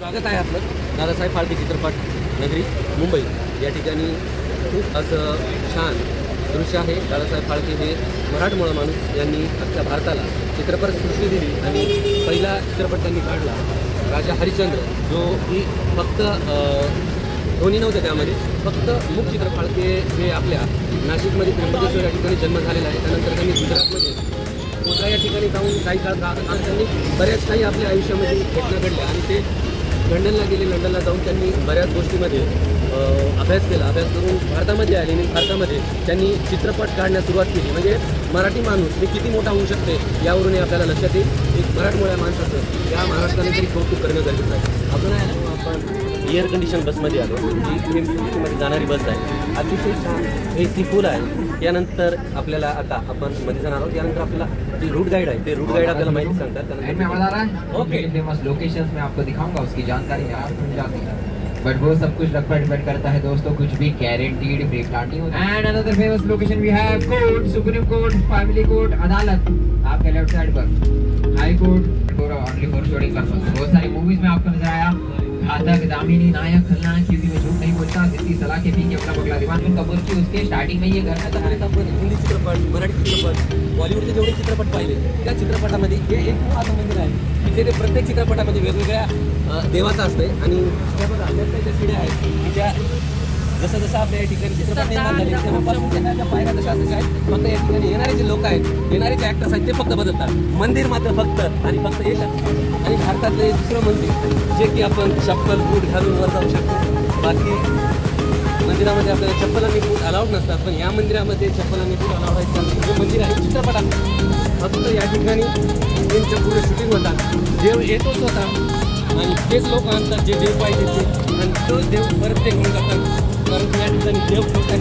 स्वागत आहे आपलं दादासाहेब फाळके चित्रपट नगरी मुंबई या ठिकाणी खूप असं छान दृश्य आहे। दादासाहेब फाळके हे मराठमोळा माणूस यांनी अख्ख्या भारताला चित्रपट सृष्टी दिली आणि पहिला चित्रपट त्यांनी काढला राजा हरिश्चंद्र, जो की फक्त धोनी नव्हते त्यामध्ये, फक्त मुख चित्र फाळके हे आपल्या नाशिकमध्ये त्र्यंबकेश्वर या ठिकाणी जन्म झालेला आहे। त्यानंतर त्यांनी गुजरातमध्ये मोठ्या या ठिकाणी जाऊन काही काळ त्यांनी बऱ्याच काही आपल्या आयुष्यामध्ये घटना घडल्या आणि ते लंडनला गेले। लंडनला जाऊन त्यांनी बऱ्याच गोष्टीमध्ये अभ्यास केला। अभ्यास करून भारतामध्ये आले आणि भारतामध्ये त्यांनी चित्रपट काढण्यास सुरुवात केली। म्हणजे मराठी माणूस हे किती मोठा होऊ शकते यावरून आपल्याला लक्षात येईल। एक मराठमोळ्या माणसाचं या महाराष्ट्राने तरी कौतुक करणं गरजेचं आहे। आपण एअर कंडिशन बसमध्ये आलो, जी मध्ये जाणारी बस आहे, अतिशय छान AC फुल आहे। त्यानंतर आपल्याला आता आपण मध्ये जाणार आहोत। त्यानंतर आपल्याला जे रूट गाईड आहे ते रूट गाईड आपल्याला माहिती सांगतात। ओके, फेमस लोकेशंस मैं आपको दिखाऊंगा, उसकी जानकारी है आप सुन जाते हैं, बट वो सब कुछ रख पर डिपेंड करता है दोस्तों, कुछ भी गारंटीड ब्रेक नहीं होता। And another famous location we have court, supreme court, family court, अदालत आपके लेफ्ट साइड पर, high court only for shooting purpose. बहुत सारी मूवीज में आपको नजर आया, घातक, दामिनी, नायक, खलनायक, किसी में झूठ नहीं बोलता, किसी सलाह के पी के अपना पगला दीवान कपूर की उसके स्टार्टिंग में ये घर में हिंदी चित्रपट, मराठी चित्रपट, बॉलिवूडचे जेवढे चित्रपट पाहिले त्या चित्रपटामध्ये हे एक असं मंदिर आहे की ते प्रत्येक चित्रपटामध्ये वेगवेगळ्या देवाचं असते आणि त्या शिड्या आहेत की त्या जसं जसं आपल्या या ठिकाणी चित्रपट निर्माण झाले तेव्हापासून त्यांच्या पायऱ्या तशा तशा आहेत। फक्त या ठिकाणी येणारे जे लोक आहेत, येणारे जे ॲक्टर्स आहेत ते फक्त बदलतात, मंदिर मात्र फक्त आणि फक्त एकच। आणि भारतातलं एक दुसरं मंदिर जे की आपण चप्पल बूट घालून वर जाऊ शकतो। बाकी मंदिरामध्ये आपल्याला चप्पल आणि बूट अलाउड नसतात, पण या मंदिरामध्ये चप्पल आणि बूट अलाउड आहेत। जे मंदिर आहे चित्रपटात फक्त या ठिकाणी त्यांच्या पुढे शूटिंग होतात, देव येतोच होता आणि तेच लोक आणतात जे देव पाहिजे ते, आणि तो देव परत ते घेऊन जातात। परत या ठिकाणी देव त्यांचा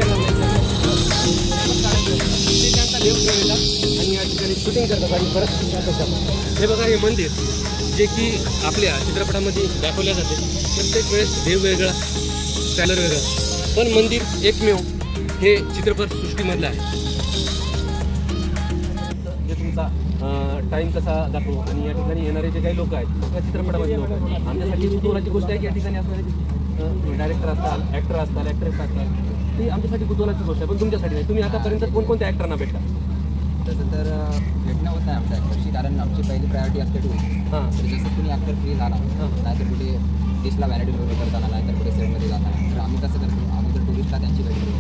देव घेऊन येतात आणि या ठिकाणी शूटिंग करतात आणि परत जातात। हे बघा, हे मंदिर जे की आपल्या चित्रपटामध्ये दाखवल्या जाते, प्रत्येक वेळेस देव वेगळा, ट्रॅलर वेगळा, पण मंदिर एकमेव हे चित्रपट सृष्टीमधलं आहे। जे तुमचा टाईम कसा दाखवू आणि या ठिकाणी येणारे जे काही लोक आहेत त्या चित्रपटामध्ये लोक आहेत, आमच्यासाठी कुतूहलाची गोष्ट आहे की या ठिकाणी असणारे डायरेक्टर असतात, ॲक्टर असतात, ॲक्ट्रेस असतात, ती आमच्यासाठी कुतूहलाची गोष्ट आहे, पण तुमच्यासाठी नाही। तुम्ही आतापर्यंत कोणकोणत्या ॲक्टरना भेटता? तसं तर भेटणं होत नाही आमच्या ॲक्टरशी, कारण आमची पहिली प्रायोरिटी असते टूरिस्ट। हां, तर जसं कुणी ॲक्टर फ्री झाला, नाहीतर कुठे डिशला व्हॅलिडी वगैरे करताना, नाहीतर कुठे सेटमध्ये जाताना, तर आम्ही कसं करतो, आम्ही तर टुरिस्टला त्यांची भेट करतो।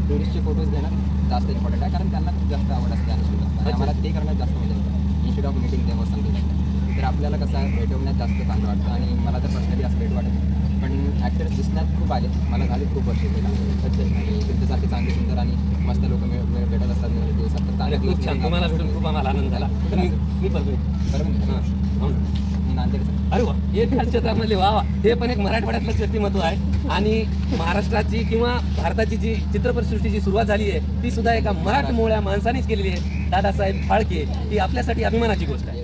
टुरिस्टचे फोटोज घेणं जास्त इम्पॉर्टंट आहे, कारण त्यांना खूप जास्त आवड असते आणि आम्हाला ते करण्यात जास्त मजा येते instead of meeting them something. तर आपल्याला कसं आहे, भेटवण्यात जास्त चांगलं वाटतं आणि मला तर पर्सनली असं भेट वाटत। पण ॲक्टर्स दिसण्यात खूप आले, मला झाले खूप वर्ष गेला आणि तुमच्यासारखे चांगले सुंदर आणि मस्त लोक भेटत असतात दिवसात, तर चांगले खूप छान, तुम्हाला भेटून खूप आम्हाला आनंद झाला। मी पण बरोबर हां नांदेड। अरे वा, एक क्षेत्रामधले वा वा, हे पण एक मराठवाड्यातलं व्यक्तिमत्व आहे आणि महाराष्ट्राची किंवा भारताची जी चित्रपटसृष्टीची सुरुवात झाली आहे ती सुद्धा एका मराठमोळ्या माणसानेच केलेली आहे, दादासाहेब फाळके। ही आपल्यासाठी अभिमानाची गोष्ट आहे।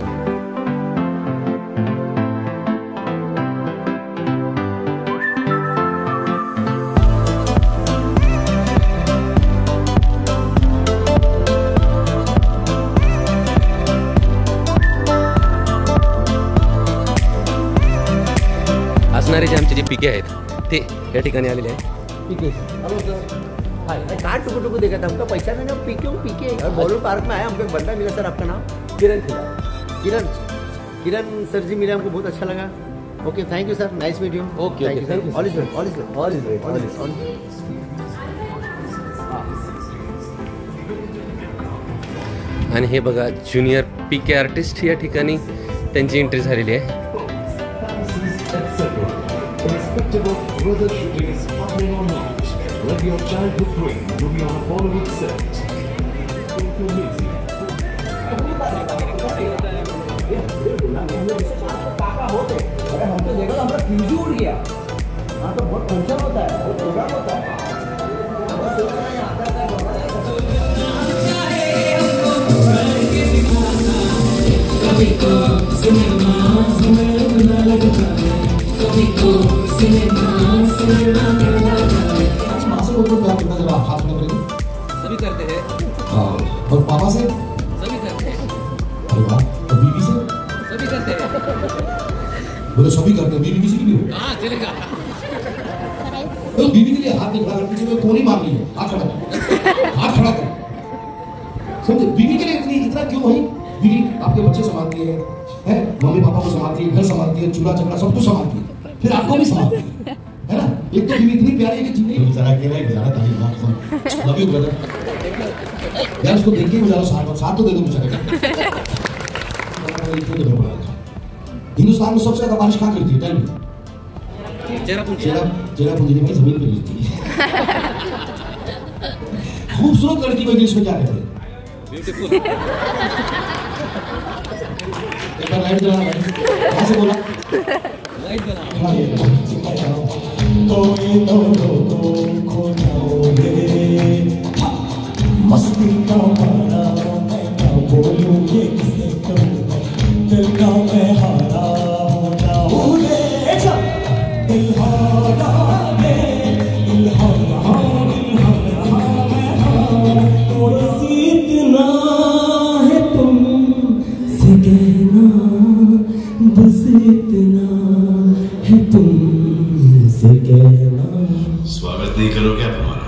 असणारे जे आमचे जे पिके आहेत ते या ठिकाणी आलेले आहेत। पीके, हेलो सर, हाय। कहाँ टुकु टुकु देखा था, हमका पहचान नहीं, पीके हूँ, पीके और बॉलीवुड पार्क में आया, हमको एक बंदा मिला सर, आपका नाम? किरण किरण सर जी मिले, हमको बहुत अच्छा लगा। Okay, thank you sir, nice meet you. Okay, thank you. All is well, all is well, all is well, all is well. आणि हे बघा, ज्युनियर पीके आर्टिस्ट या ठिकाणी त्यांची एंट्री झालेली आहे। Irrespective of whether shooting is happening or not, let your childhood dream to be on a Bollywood set. काका होते, अरे हम तो देखा, हमारा फ्यूज उड़ गया। हाँ, तो बहुत टेंशन होता है, बहुत प्रोग्राम होता है। कभी को सिनेमा सिनेमा लगता है, कभी को सिनेमा सिनेमा लगता है। माँ से बोलते हो कितना जब आप हाथ में करेंगे? सभी करते हैं। हाँ, और पापा से? सभी करते हैं। अरे वाह, और बीवी से? सभी करते हैं। वो तो सभी करते हैं, बीवी किसी की भी हो। हाँ चलेगा। तो बीवी के लिए हाथ नहीं खड़ा करते, पीछे में कोनी मारनी है, हाथ खड़ा कर, हाथ खड़ा कर। समझे? बीवी के लिए इतना क्यों भाई? बीवी आपके बच्चे संभालती है, मम्मी पापा को संभालती है, घर संभालती है, चूल्हा चक्रा सब कुछ संभालती है, फिर आपको भी संभालती है ना? एक तो बीवी इतनी प्यारी है कि जिंदगी बेचारा अकेला ही बेचारा ताली मार लव यू ब्रदर यार, उसको देख के मुझे साथ तो दे दो बेचारे। हिंदुस्तान में सबसे ज्यादा बारिश कहाँ गिरती है? Tell me. चेरापूंजी में जमीन पे गिरती है। खूबसूरत लड़की को इंग्लिश में क्या कहते हैं? ब्यूटीफुल। एक बार लाइट जलाना भाई, कहाँ से बोला? लाइट जला। मस्ती का मारा मैं क्या बोलूं, ये किसे कहूं, दिल का मैं हारा होना हूँ रे, दिल हारा रे, दिल हारा मैं हारा, थोड़ी सी इतना है तुम से कहना, बस इतना है तुम से कहना। स्वागत नहीं करो क्या तुम्हारा?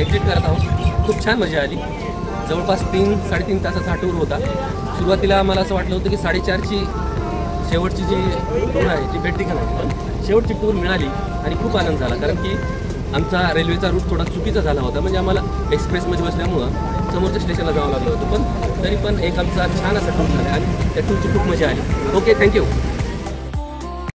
एक्झिट करत आहोत. खूप छान मजा आली. जवळपास 3-3.5 तासाचा हा टूर होता. सुरुवातीला मला असं वाटलं होतं की 4:30ची शेवटची जी टूर आहे जी भेट ठिकाण आहे, पण शेवटची टूर मिळाली आणि खूप आनंद झाला. कारण की आमचा रेल्वेचा रूट थोडा चुकीचा झाला होता. म्हणजे आम्हाला एक्सप्रेसमध्ये बसल्यामुळं समोरच्या स्टेशनला जावं लागलं होतं. पण तरी पण एक आमचा छान असा टूर झाला आणि त्या टूरची खूप मजा आली. Okay, thank you.